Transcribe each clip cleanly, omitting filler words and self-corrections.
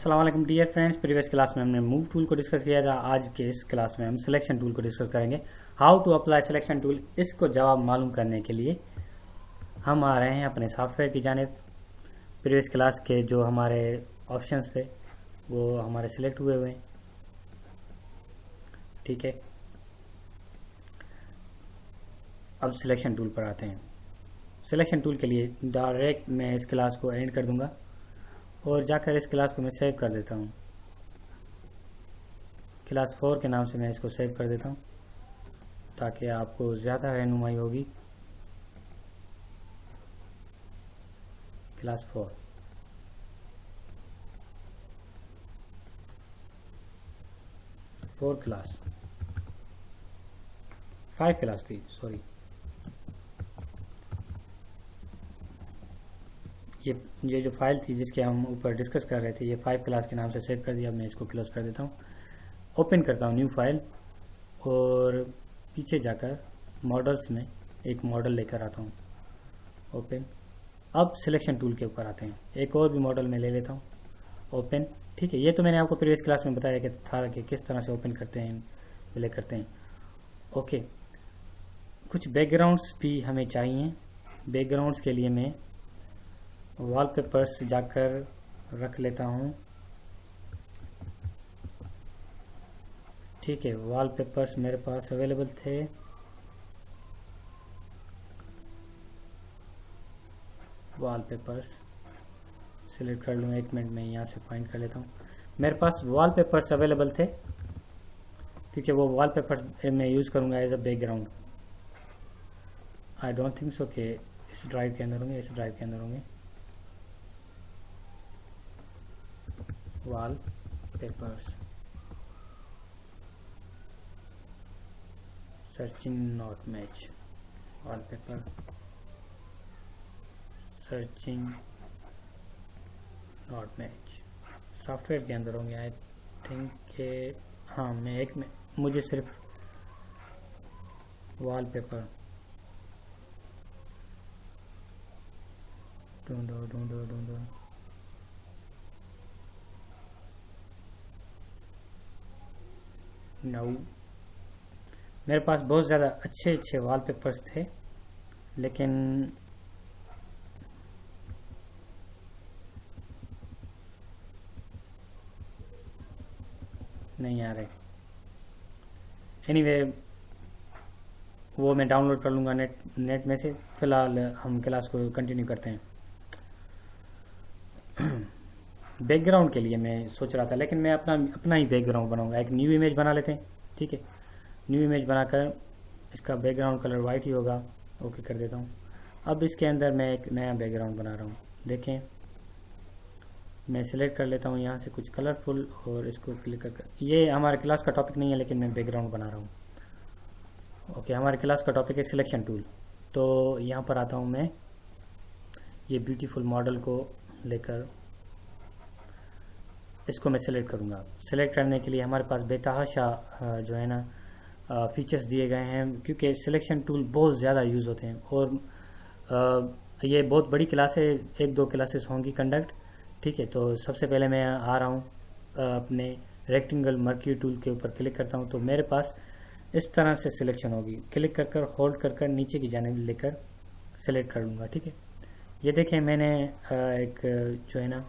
अस्सलाम वालेकुम dear friends. Previous class में हमने मूव टूल को डिस्कस किया था। आज के इस क्लास में हम सिलेक्शन टूल को डिस्कस करेंगे। How to apply selection tool, इसको जवाब मालूम करने के लिए हम आ रहे हैं अपने सॉफ्टवेयर की जानिब। प्रीवियस क्लास के जो हमारे ऑप्शंस थे वो हमारे सिलेक्ट हुए हैं। ठीक है, अब सिलेक्शन टूल पर आते हैं। सिलेक्शन टूल के लिए डायरेक्ट मैं इस क्लास को एंड कर दूंगा और जाकर इस क्लास को मैं सेव कर देता हूँ। क्लास 4 के नाम से मैं इसको सेव कर देता हूँ ताकि आपको ज़्यादा रहनुमाई होगी। क्लास 4 क्लास 5 क्लास थी, सॉरी। ये जो फाइल थी जिसके हम ऊपर डिस्कस कर रहे थे, ये 5 क्लास के नाम से सेव कर दिया। अब मैं इसको क्लोज कर देता हूँ, ओपन करता हूँ न्यू फाइल और पीछे जाकर मॉडल्स में एक मॉडल लेकर आता हूँ, ओपन। अब सिलेक्शन टूल के ऊपर आते हैं, एक और भी मॉडल मैं ले लेता हूँ, ओपन। ठीक है, ये तो मैंने आपको प्रीवियस क्लास में बताया कि किस तरह से ओपन करते हैं, प्ले करते हैं। ओके, कुछ बैकग्राउंड्स भी हमें चाहिए। बैकग्राउंड्स के लिए मैं वॉलपेपर्स जाकर रख लेता हूँ। ठीक है, वॉलपेपर्स मेरे पास अवेलेबल थे। वॉलपेपर्स सिलेक्ट कर लूँ, 1 मिनट में यहाँ से फाइंड कर लेता हूँ। मेरे पास वॉलपेपर्स अवेलेबल थे क्योंकि वो वॉलपेपर्स मैं यूज़ करूँगा as a background. I don't think so कि इस ड्राइव के अंदर होंगे, इस ड्राइव के अंदर होंगे wallpapers. Searching not match, wallpaper searching not match. Software के अंदर होंगे आई थिंक के। हाँ, मुझे सिर्फ वॉलपेपर ढूंढो। नो, मेरे पास बहुत ज़्यादा अच्छे वॉलपेपर्स थे लेकिन नहीं आ रहे। एनीवे, वो मैं डाउनलोड कर लूँगा नेट में से। फ़िलहाल हम क्लास को कंटिन्यू करते हैं। बैकग्राउंड के लिए मैं सोच रहा था, लेकिन मैं अपना ही बैकग्राउंड बनाऊंगा। एक न्यू इमेज बना लेते हैं। ठीक है, न्यू इमेज बनाकर इसका बैकग्राउंड कलर वाइट ही होगा। ओके कर देता हूँ। अब इसके अंदर मैं एक नया बैकग्राउंड बना रहा हूँ। देखें, मैं सिलेक्ट कर लेता हूँ यहाँ से कुछ कलरफुल और इसको क्लिक कर। ये हमारे क्लास का टॉपिक नहीं है लेकिन मैं बैकग्राउंड बना रहा हूँ। ओके, हमारे क्लास का टॉपिक है सिलेक्शन टूल। तो यहाँ पर आता हूँ मैं, ये ब्यूटीफुल मॉडल को लेकर इसको मैं सिलेक्ट करूँगा। सिलेक्ट करने के लिए हमारे पास बेतहाशा जो है ना फीचर्स दिए गए हैं क्योंकि सिलेक्शन टूल बहुत ज़्यादा यूज़ होते हैं और ये बहुत बड़ी क्लास है, 1-2 क्लासेस होंगी कंडक्ट। ठीक है, तो सबसे पहले मैं आ रहा हूँ अपने रेक्टेंगल मर्क्यूरी टूल के ऊपर क्लिक करता हूँ तो मेरे पास इस तरह से सिलेक्शन होगी। क्लिक कर होल्ड कर नीचे की जानिब लेकर सिलेक्ट कर लूँगा। ठीक है, ये देखें मैंने एक जो है ना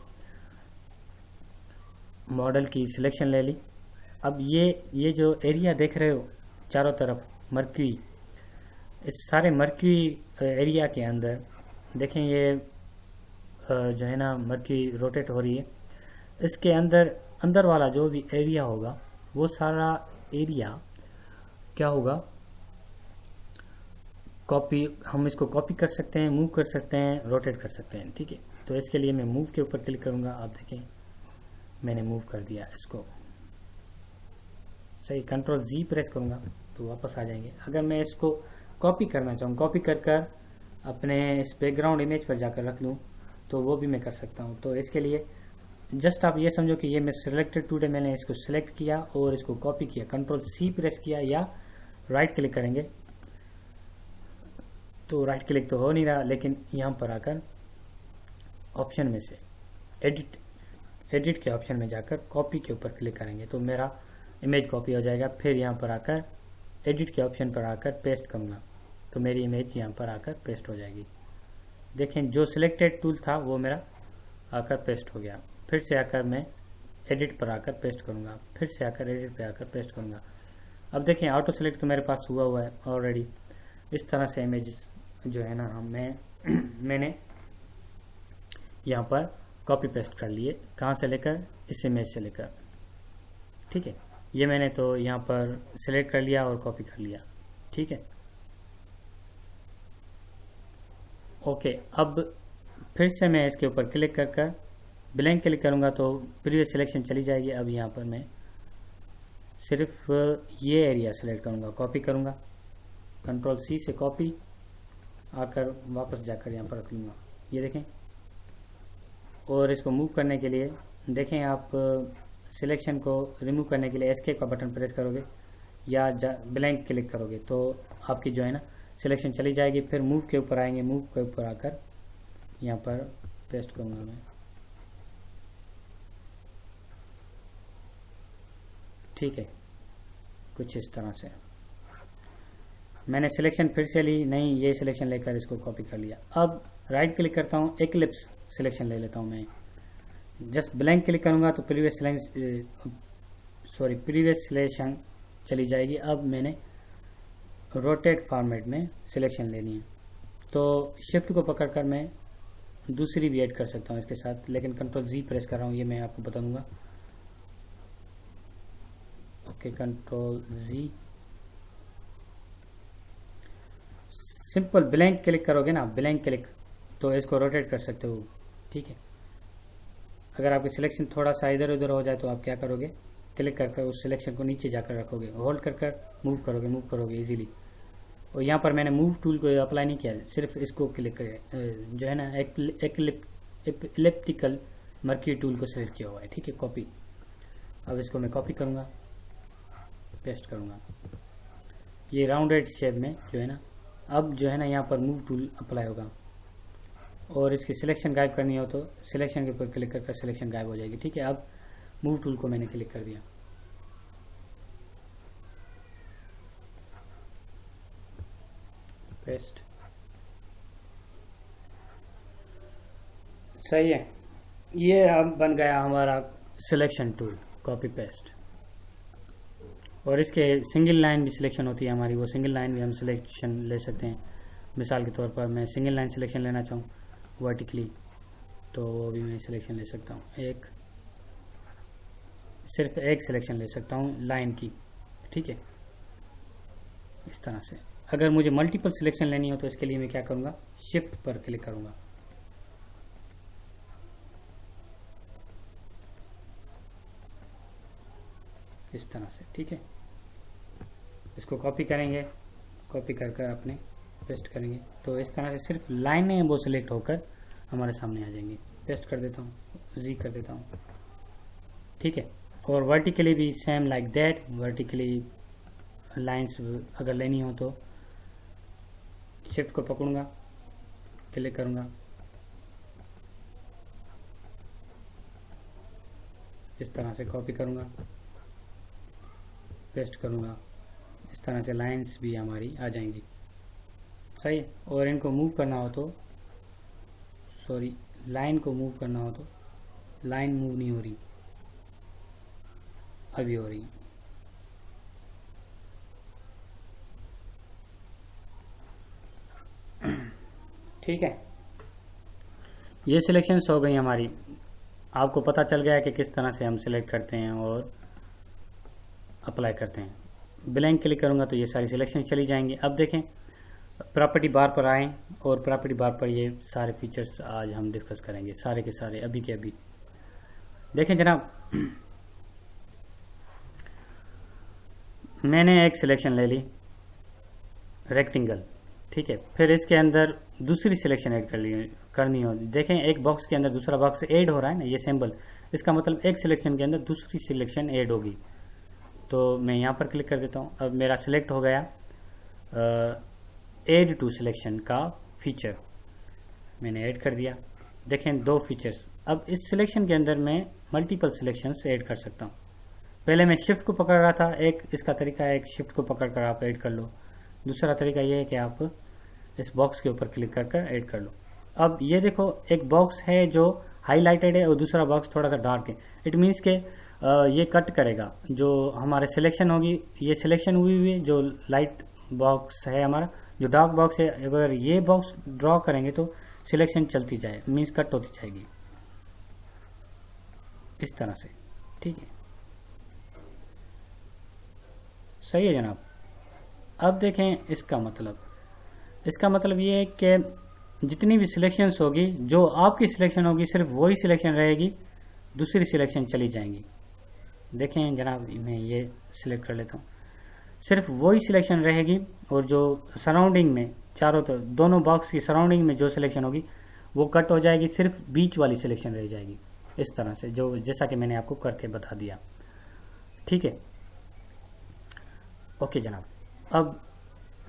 मॉडल की सिलेक्शन ले ली। अब ये जो एरिया देख रहे हो चारों तरफ मर्क्यूरी, इस सारे मर्क्यूरी एरिया के अंदर देखें ये जो है ना मर्क्यूरी रोटेट हो रही है। इसके अंदर वाला जो भी एरिया होगा वो सारा एरिया क्या होगा, कॉपी। हम इसको कॉपी कर सकते हैं, मूव कर सकते हैं, रोटेट कर सकते हैं। ठीक है, तो इसके लिए मैं मूव के ऊपर क्लिक करूँगा। आप देखें मैंने मूव कर दिया इसको, सही। कंट्रोल जी प्रेस करूँगा तो वापस आ जाएंगे। अगर मैं इसको कॉपी करना चाहूँ, कॉपी कर अपने इस बैकग्राउंड इमेज पर जाकर रख लूँ तो वो भी मैं कर सकता हूँ। तो इसके लिए जस्ट आप ये समझो कि ये मैं सिलेक्टेड टूडे, मैंने इसको सिलेक्ट किया और इसको कॉपी किया, कंट्रोल सी प्रेस किया या राइट क्लिक करेंगे तो राइट क्लिक तो हो नहीं रहा, लेकिन यहाँ पर आकर ऑप्शन में से एडिट के ऑप्शन में जाकर कॉपी के ऊपर क्लिक करेंगे तो मेरा इमेज कॉपी हो जाएगा। फिर यहाँ पर आकर एडिट के ऑप्शन पर आकर पेस्ट करूँगा तो मेरी इमेज यहाँ पर आकर पेस्ट हो जाएगी। देखें जो सिलेक्टेड टूल था वो मेरा आकर पेस्ट हो गया। फिर से आकर मैं एडिट पर आकर पेस्ट करूँगा, फिर से आकर एडिट पर आकर पेस्ट करूँगा। अब देखें ऑटो सेलेक्ट तो मेरे पास हुआ है ऑलरेडी। इस तरह से इमेज जो है ना मैंने यहाँ पर कॉपी पेस्ट कर लिए। कहाँ से लेकर? इस इमेज से लेकर। ठीक है, ये मैंने तो यहाँ पर सिलेक्ट कर लिया और कॉपी कर लिया। ठीक है, ओके। अब फिर से मैं इसके ऊपर क्लिक कर ब्लैंक क्लिक करूँगा तो प्रीवियस सिलेक्शन चली जाएगी। अब यहाँ पर मैं सिर्फ ये एरिया सेलेक्ट करूँगा, कॉपी करूँगा, कंट्रोल C से कॉपी आकर वापस जाकर यहाँ पर रख लूँगा। ये देखें। और इसको मूव करने के लिए देखें, आप सिलेक्शन को रिमूव करने के लिए एस्केप का बटन प्रेस करोगे या ब्लैंक क्लिक करोगे तो आपकी जो है ना सिलेक्शन चली जाएगी। फिर मूव के ऊपर आएंगे, मूव के ऊपर आकर यहाँ पर पेस्ट करूँगा मैं। ठीक है, कुछ इस तरह से मैंने सिलेक्शन फिर से ली नहीं, ये सिलेक्शन लेकर इसको कॉपी कर लिया। अब राइट क्लिक करता हूँ, एक्लिप्स सिलेक्शन ले लेता हूँ मैं। जस्ट ब्लैंक क्लिक करूँगा तो प्रीवियस सिलेक्शन चली जाएगी। अब मैंने रोटेट फॉर्मेट में सिलेक्शन लेनी है तो शिफ्ट को पकड़कर मैं दूसरी भी ऐड कर सकता हूँ इसके साथ, लेकिन कंट्रोल Z प्रेस कर रहा हूँ, ये मैं आपको बता दूंगा। Okay, control Z। Simple blank click करोगे ना, ब्लैंक क्लिक, तो इसको रोटेट कर सकते हो। ठीक है, अगर आपकी सिलेक्शन थोड़ा सा इधर उधर हो जाए तो आप क्या करोगे, क्लिक करके उस सिलेक्शन को नीचे जाकर रखोगे, होल्ड कर मूव करोगे इजीली। और यहाँ पर मैंने मूव टूल को अप्लाई नहीं किया, सिर्फ इसको क्लिक करें जो है ना इलिप्टिकल मर्क्यूरी टूल को सिलेक्ट किया हुआ है। ठीक है, कॉपी। अब इसको मैं कॉपी करूँगा, पेस्ट करूँगा ये राउंडेड शेप में जो है ना। अब जो है ना यहाँ पर मूव टूल अप्लाई होगा और इसकी सिलेक्शन गायब करनी हो तो सिलेक्शन के ऊपर क्लिक करके सिलेक्शन गायब हो जाएगी। ठीक है, अब मूव टूल को मैंने क्लिक कर दिया, पेस्ट। सही है, ये अब बन गया हमारा सिलेक्शन टूल, कॉपी पेस्ट। और इसके सिंगल लाइन भी सिलेक्शन होती है हमारी, वो सिंगल लाइन भी हम सिलेक्शन ले सकते हैं। मिसाल के तौर पर मैं सिंगल लाइन सिलेक्शन लेना चाहूँ वर्टिकली तो वो भी मैं सिलेक्शन ले सकता हूँ, सिर्फ एक सिलेक्शन ले सकता हूँ लाइन की। ठीक है, इस तरह से। अगर मुझे मल्टीपल सिलेक्शन लेनी हो तो इसके लिए मैं क्या करूँगा, शिफ्ट पर क्लिक करूँगा, इस तरह से। ठीक है, इसको कॉपी करेंगे, कॉपी कर अपने पेस्ट करेंगे तो इस तरह से सिर्फ लाइनें वो सिलेक्ट होकर हमारे सामने आ जाएंगी। पेस्ट कर देता हूँ, Z कर देता हूँ। ठीक है, और वर्टिकली भी same like that, vertically lines अगर लेनी हो तो शिफ्ट को पकड़ूंगा, क्लिक करूँगा, इस तरह से कॉपी करूँगा, पेस्ट करूँगा। इस तरह से लाइंस भी हमारी आ जाएंगी। सही है, और इनको मूव करना हो तो लाइन को मूव करना हो तो लाइन मूव नहीं हो रही, अभी हो रही। ठीक है, ये सिलेक्शंस हो गई हमारी। आपको पता चल गया है कि किस तरह से हम सिलेक्ट करते हैं और अप्लाई करते हैं। ब्लैंक क्लिक करूंगा तो ये सारी सिलेक्शन चली जाएंगी। अब देखें, प्रॉपर्टी बार पर आएँ और प्रॉपर्टी बार पर ये सारे फीचर्स आज हम डिस्कस करेंगे, सारे के सारे अभी के अभी। देखें जनाब, मैंने एक सिलेक्शन ले ली रेक्टेंगल। ठीक है, फिर इसके अंदर दूसरी सिलेक्शन ऐड करनी हो। देखें, एक बॉक्स के अंदर दूसरा बॉक्स ऐड हो रहा है ना, ये सिंबल, इसका मतलब एक सिलेक्शन के अंदर दूसरी सिलेक्शन ऐड होगी। तो मैं यहाँ पर क्लिक कर देता हूँ। अब मेरा सिलेक्ट हो गया ऐड टू सिलेक्शन का फीचर, मैंने ऐड कर दिया। देखें, दो फीचर्स अब इस सिलेक्शन के अंदर मैं मल्टीपल सिलेक्शंस ऐड कर सकता हूँ। पहले मैं शिफ्ट को पकड़ रहा था, एक इसका तरीका है, एक शिफ्ट को पकड़ कर आप ऐड कर लो। दूसरा तरीका ये है कि आप इस बॉक्स के ऊपर क्लिक कर कर ऐड कर लो। अब ये देखो, एक बॉक्स है जो हाईलाइटेड है और दूसरा बॉक्स थोड़ा सा डार्क है। इट मीन्स के ये कट करेगा जो हमारे सिलेक्शन होगी, ये सिलेक्शन हुई हुई जो लाइट बॉक्स है हमारा, जो डार्क बॉक्स है, अगर ये बॉक्स ड्रॉ करेंगे तो सिलेक्शन चलती जाए, मीन्स कट होती जाएगी इस तरह से। ठीक है, सही है जनाब। अब देखें इसका मतलब ये है कि जितनी भी सिलेक्शंस होगी, जो आपकी सिलेक्शन होगी सिर्फ वही सिलेक्शन रहेगी, दूसरी सिलेक्शन चली जाएंगी। देखें जनाब, मैं ये सिलेक्ट कर लेता हूँ, सिर्फ वही सिलेक्शन रहेगी, और जो सराउंडिंग में चारों तरफ दोनों बॉक्स की सराउंडिंग में जो सिलेक्शन होगी वो कट हो जाएगी, सिर्फ बीच वाली सिलेक्शन रह जाएगी इस तरह से, जो जैसा कि मैंने आपको करके बता दिया। ठीक है, ओके जनाब। अब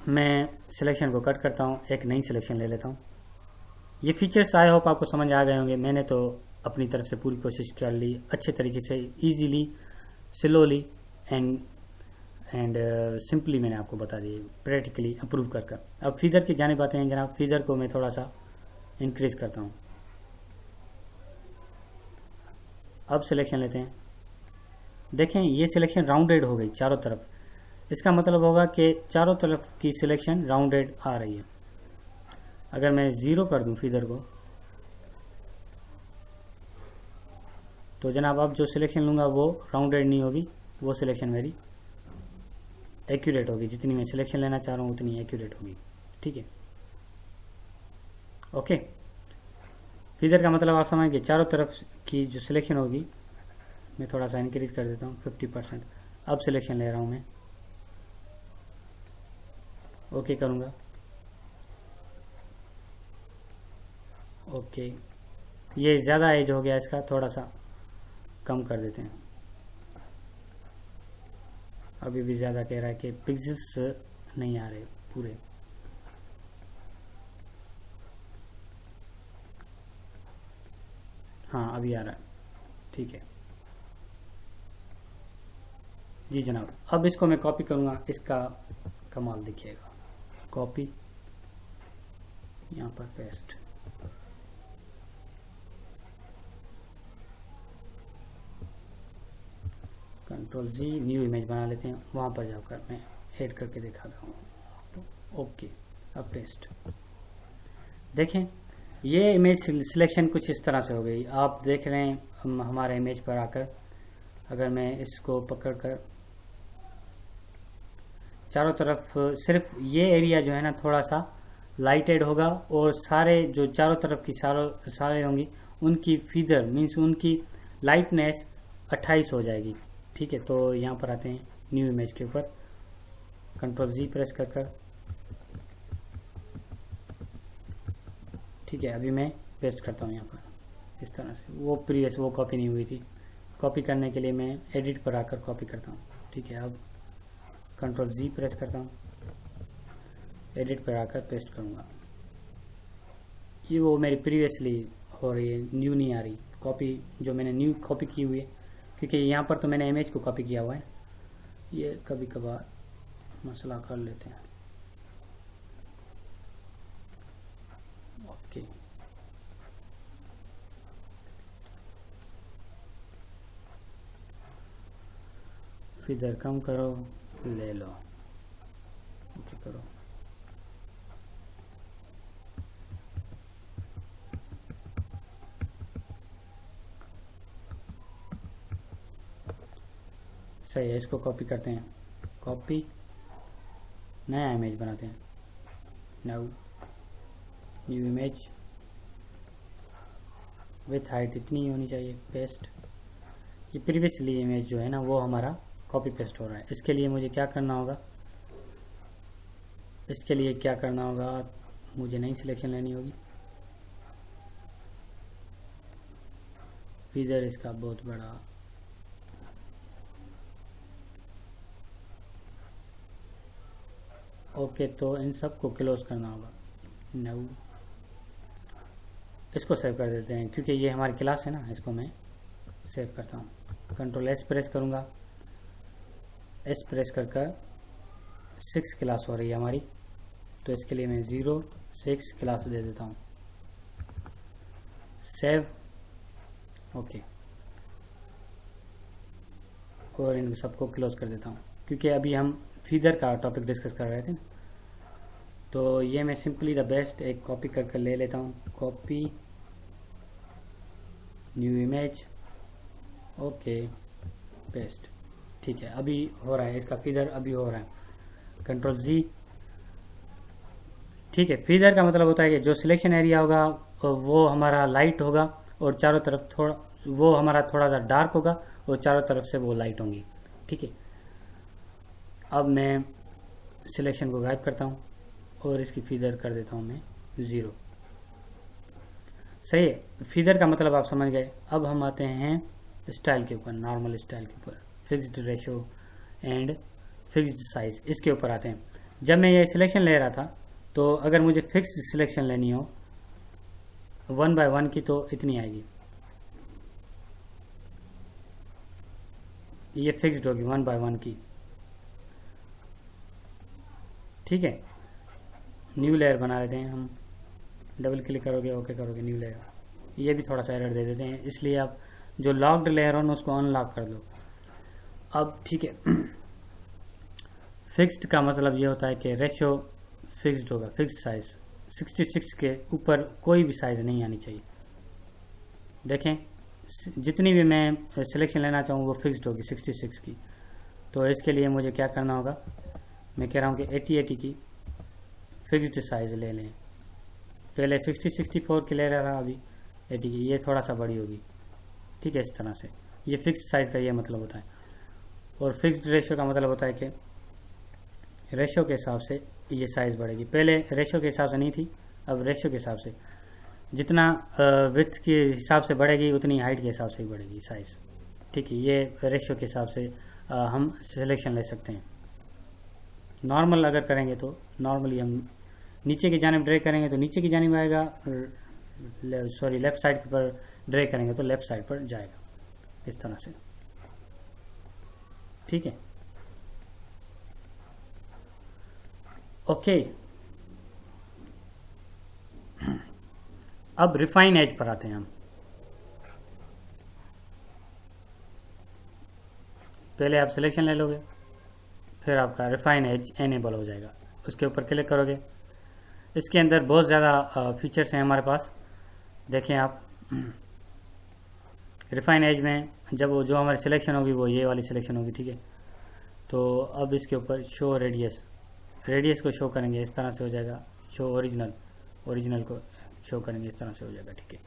मैं सिलेक्शन को कट करता हूँ, एक नई सिलेक्शन ले लेता हूँ। ये फीचर्स आई होप आपको समझ आ गए होंगे। मैंने तो अपनी तरफ से पूरी कोशिश कर ली, अच्छे तरीके से, इजीली, स्लोली एंड सिंपली मैंने आपको बता दी, प्रैक्टिकली अप्रूव कर। अब फीदर की जानिब आते हैं जनाब। फीदर को मैं थोड़ा सा इंक्रीज करता हूँ। अब सिलेक्शन लेते हैं। देखें ये सिलेक्शन राउंडेड हो गई चारों तरफ, इसका मतलब होगा कि चारों तरफ की सिलेक्शन राउंडेड आ रही है। अगर मैं 0 कर दूं फीदर को, तो जनाब अब जो सिलेक्शन लूँगा वो राउंडेड नहीं होगी, वो सिलेक्शन मेरी एक्यूरेट होगी। जितनी मैं सिलेक्शन लेना चाह रहा हूँ उतनी एक्यूरेट होगी। ठीक है, ओके। फीदर का मतलब आप समझ गए, चारों तरफ की जो सिलेक्शन होगी, मैं थोड़ा सा इंक्रीज कर देता हूँ 50%। अब सिलेक्शन ले रहा हूँ मैं, ओके करूँगा, ओके। ये ज़्यादा एज हो गया, इसका थोड़ा सा कम कर देते हैं। अभी भी ज़्यादा कह रहा है कि पिक्सेल्स नहीं आ रहे पूरे। हाँ अभी आ रहा है, ठीक है जी जनाब। अब इसको मैं कॉपी करूँगा, इसका कमाल देखिएगा। कॉपी, यहाँ पर पेस्ट, कंट्रोल जी, न्यू इमेज बना लेते हैं। वहाँ पर जाकर मैं ऐड करके दिखाता हूँ, ओके। अब पेस्ट, देखें ये इमेज सिलेक्शन कुछ इस तरह से हो गई। आप देख रहे हैं हमारे इमेज पर आकर, अगर मैं इसको पकड़ कर चारों तरफ, सिर्फ ये एरिया जो है ना थोड़ा सा लाइटेड होगा, और सारे जो चारों तरफ की सारे होंगी उनकी फीदर मीन्स उनकी लाइटनेस 28 हो जाएगी। ठीक है, तो यहाँ पर आते हैं न्यू इमेज के ऊपर, कंट्रोल जी प्रेस कर ठीक है। अभी मैं पेस्ट करता हूँ यहाँ पर इस तरह से। वो प्रीवियस वो कॉपी नहीं हुई थी, कॉपी करने के लिए मैं एडिट पर आकर कॉपी करता हूँ। ठीक है, अब कंट्रोल जी प्रेस करता हूँ, एडिट पर आकर पेस्ट करूँगा। ये वो मेरी प्रीवियसली हो रही है, न्यू नहीं आ रही कॉपी, जो मैंने न्यू कॉपी की हुई है, क्योंकि यहाँ पर तो मैंने इमेज को कॉपी किया हुआ है। ये कभी कभार मसला कर लेते हैं, ओके। फिर कम करो, ले लो, ओके करो। सही है, इसको कॉपी करते हैं, कॉपी, नया इमेज बनाते हैं, now new image, with height इतनी होनी चाहिए, पेस्ट। ये प्रीवियसली इमेज जो है ना वो हमारा कॉपी पेस्ट हो रहा है। इसके लिए मुझे क्या करना होगा, मुझे नई सिलेक्शन लेनी होगी। फीचर इसका बहुत बड़ा, ओके। तो इन सब को क्लोज करना होगा, नाउ इसको सेव कर देते हैं क्योंकि ये हमारी क्लास है ना, इसको मैं सेव करता हूँ। कंट्रोल एस प्रेस करूँगा, एस प्रेस कर 6 क्लास हो रही है हमारी, तो इसके लिए मैं 06 क्लास दे देता हूँ। सेव, ओके, और इन सबको क्लोज कर देता हूँ क्योंकि अभी हम फीदर का टॉपिक डिस्कस कर रहे थे। तो ये मैं सिंपली द बेस्ट एक कॉपी कर ले लेता हूँ, copy new image, okay, paste. ठीक है, अभी हो रहा है इसका फीदर, अभी हो रहा है। कंट्रोल जी। ठीक है, फीदर का मतलब होता है कि जो सिलेक्शन एरिया होगा वो हमारा लाइट होगा और चारों तरफ थोड़ा, वो हमारा थोड़ा सा डार्क होगा और चारों तरफ से वो लाइट होंगी। ठीक है, अब मैं सिलेक्शन को गायब करता हूँ और इसकी फीदर कर देता हूँ मैं 0। सही है, फीदर का मतलब आप समझ गए। अब हम आते हैं स्टाइल के ऊपर, नॉर्मल स्टाइल के ऊपर, fixed ratio and fixed size, इसके ऊपर आते हैं। जब मैं ये सिलेक्शन ले रहा था तो अगर मुझे फिक्स्ड सिलेक्शन लेनी हो 1 by 1 की तो इतनी आएगी, ये फिक्स्ड होगी 1 by 1 की। ठीक है, न्यू लेयर बना लेते हैं हम, डबल क्लिक करोगे, ओके करोगे, न्यू लेयर। ये भी थोड़ा सा एरर दे देते हैं, इसलिए आप जो लॉक्ड लेयर हो ना उसको अनलॉक कर दो। अब ठीक है, फिक्स्ड का मतलब ये होता है कि रेशो फिक्स्ड होगा, फिक्स्ड साइज 66 के ऊपर कोई भी साइज नहीं आनी चाहिए। देखें, जितनी भी मैं सिलेक्शन लेना चाहूँ वो फिक्स्ड होगी 66 की। तो इसके लिए मुझे क्या करना होगा, मैं कह रहा हूँ कि 80 की फिक्स्ड साइज ले लें। पहले 64 की ले रहा था, अभी 80 की, ये थोड़ा सा बड़ी होगी। ठीक है, इस तरह से ये फिक्स्ड साइज का ये मतलब होता है। और फिक्स्ड रेशो का मतलब होता है कि रेशो के हिसाब से ये साइज बढ़ेगी। पहले रेशो के हिसाब से नहीं थी, अब रेशो के हिसाब से, जितना विड्थ के हिसाब से बढ़ेगी उतनी हाइट के हिसाब से ही बढ़ेगी साइज। ठीक है, ये रेशो के हिसाब से हम सिलेक्शन ले सकते हैं। नॉर्मल अगर करेंगे तो नॉर्मली हम नीचे की जानिब ड्रैग करेंगे तो नीचे की जानिब आएगा, सॉरी लेफ्ट साइड पर ड्रैग करेंगे तो लेफ्ट साइड पर जाएगा, इस तरह से। ठीक है, ओके। अब रिफाइन एज पर आते हैं हम। पहले आप सिलेक्शन ले लोगे, फिर आपका रिफाइन एज एनेबल हो जाएगा, उसके ऊपर क्लिक करोगे। इसके अंदर बहुत ज़्यादा फीचर्स हैं हमारे पास, देखें आप। रिफाइन एज में जब वो जो हमारी सिलेक्शन होगी वो ये वाली सिलेक्शन होगी। ठीक है, तो अब इसके ऊपर शो रेडियस, रेडियस को शो करेंगे, इस तरह से हो जाएगा। शो ओरिजिनल, ओरिजिनल को शो करेंगे, इस तरह से हो जाएगा। ठीक है,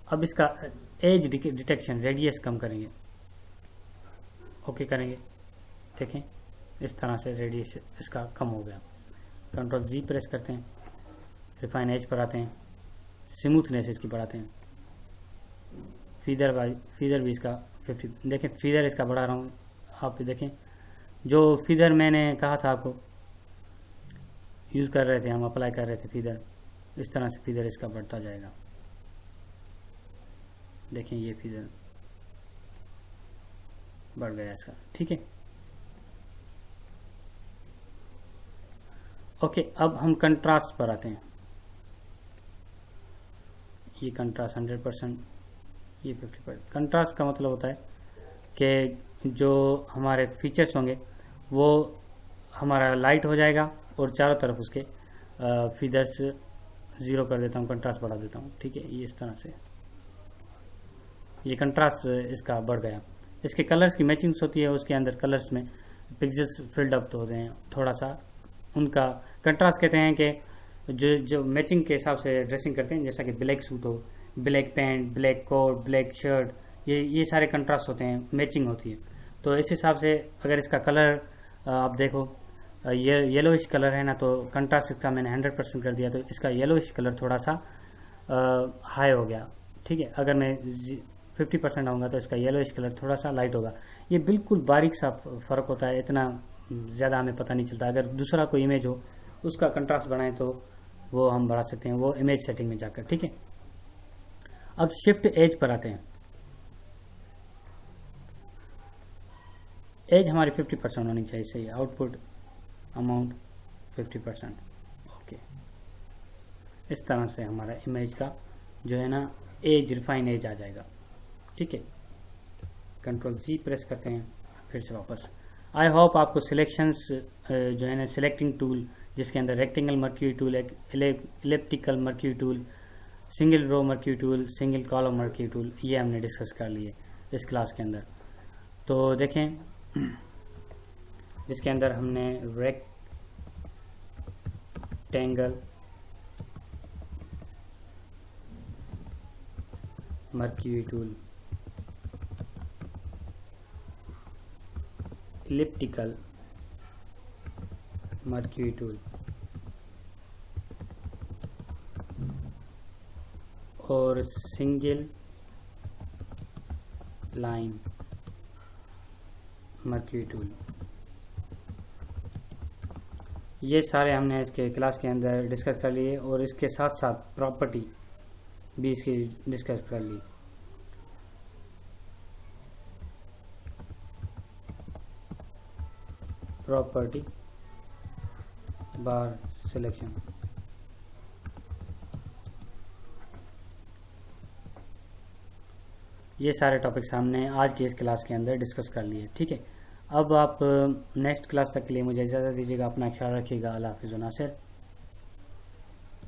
अब इसका एज डिटेक्शन, रेडियस कम करेंगे, ओके करेंगे। देखें, इस तरह से रेडियस इसका कम हो गया। कंट्रोल जी प्रेस करते हैं, रिफाइन एज पर आते हैं, स्मूथनेस इसकी बढ़ाते हैं। फीदर भी इसका 50, देखें फीदर इसका बढ़ा रहा हूँ। आप देखें, जो फीदर मैंने कहा था आपको यूज़ कर रहे थे, हम अप्लाई कर रहे थे फीदर, इस तरह से फीदर इसका बढ़ता जाएगा। देखें, ये फीदर बढ़ गया इसका। ठीक है, ओके। अब हम कंट्रास्ट पर आते हैं। ये कंट्रास्ट 100%, ये 50%। कंट्रास्ट का मतलब होता है कि जो हमारे फीचर्स होंगे वो हमारा लाइट हो जाएगा और चारों तरफ उसके फीचर्स 0 कर देता हूँ, कंट्रास्ट बढ़ा देता हूँ। ठीक है, ये इस तरह से ये कंट्रास्ट इसका बढ़ गया। इसके कलर्स की मैचिंग्स होती है, उसके अंदर कलर्स में पिक्चर्स फिल्ड अप होते हैं, थोड़ा सा उनका कंट्रास्ट कहते हैं कि जो मैचिंग के हिसाब से ड्रेसिंग करते हैं, जैसा कि ब्लैक सूट हो, black pant, black coat, black shirt, ये सारे कंट्रास्ट होते हैं, मैचिंग होती है। तो इस हिसाब से अगर इसका कलर आप देखो, ये येलोइश कलर है ना, तो कंट्रास्ट इसका मैंने 100% कर दिया, तो इसका येलोइश कलर थोड़ा सा हाई हो गया। ठीक है, अगर मैं 50% आऊँगा तो इसका येलोइश कलर थोड़ा सा लाइट होगा। ये बिल्कुल बारीक सा फ़र्क होता है, इतना ज़्यादा हमें पता नहीं चलता। अगर दूसरा कोई इमेज हो उसका कंट्रास्ट बढ़ाएं तो वो हम बढ़ा सकते हैं, वो इमेज सेटिंग में जाकर। ठीक है, अब शिफ्ट एज पर आते हैं। एज हमारी 50% होनी चाहिए, सही। Output amount 50%, okay. इस तरह से हमारा इमेज का जो है ना एज, रिफाइन एज आ जाएगा, ठीक है। कंट्रोल जी प्रेस करते हैं, फिर से वापस। आई होप आपको सिलेक्शंस जो है ना सिलेक्टिंग टूल, जिसके अंदर rectangle marquee tool, elliptical marquee tool, single row marquee tool, single column marquee tool, ये हमने डिस्कस कर लिए इस क्लास के अंदर। तो देखें, इसके अंदर हमने rectangle marquee tool, elliptical marquee tool और सिंगल लाइन मर्क्यूरी टूल, ये सारे हमने इसके क्लास के अंदर डिस्कस कर लिए और इसके साथ साथ प्रॉपर्टी भी इसकी डिस्कस कर ली। प्रॉपर्टी बार सिलेक्शन, ये सारे टॉपिक्स हमने आज की इस क्लास के अंदर डिस्कस कर लिए, ठीक है। अब आप नेक्स्ट क्लास तक के लिए मुझे इजाज़त दीजिएगा। अपना ख्याल रखिएगा। अल्लाह हाफ़िज़। नासिर।